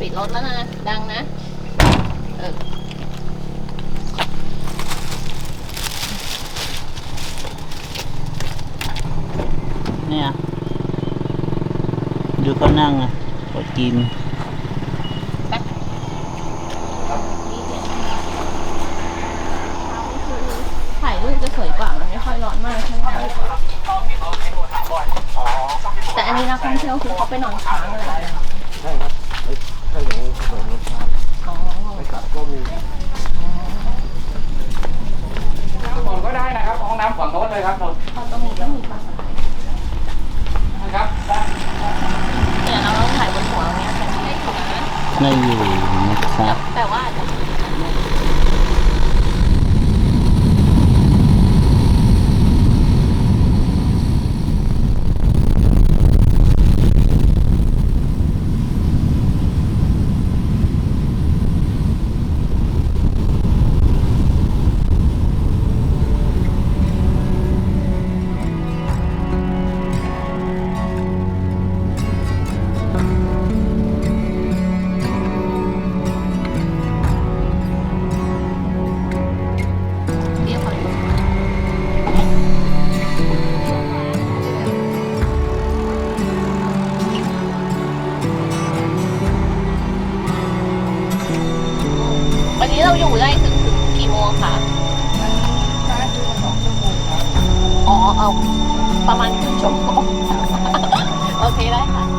ดรถแล้วนะดังนะเนี่ยดูเขานั่งอ่ะเขากินถ่ายรูปจะสวยกว่ามันไม่ค่อยร้อนมากใช่ไหมแต่อันนี้นักท่องเที่ยวคือเขาไปนอนค้างอะไรใช่ครับถ้าอย่างนี้ถนนรถไฟไปกลับก็มีก่อนก็ได้นะครับห้องน้ำฝั่งโน้นเลยครับนนท์ ตรงนี้ก็มีปะ นะครับได้ เนี่ยเราต้องถ่ายบนหัวตรงนี้เป็นที่ถูกนะ ไม่อยู่นะครับ แต่ว่าวันนี้เราอยู่ได้ถึงกี่โมงคะอ๋อเอาประมาณครึ่งชั่วโมงโอเคได้ค่ะ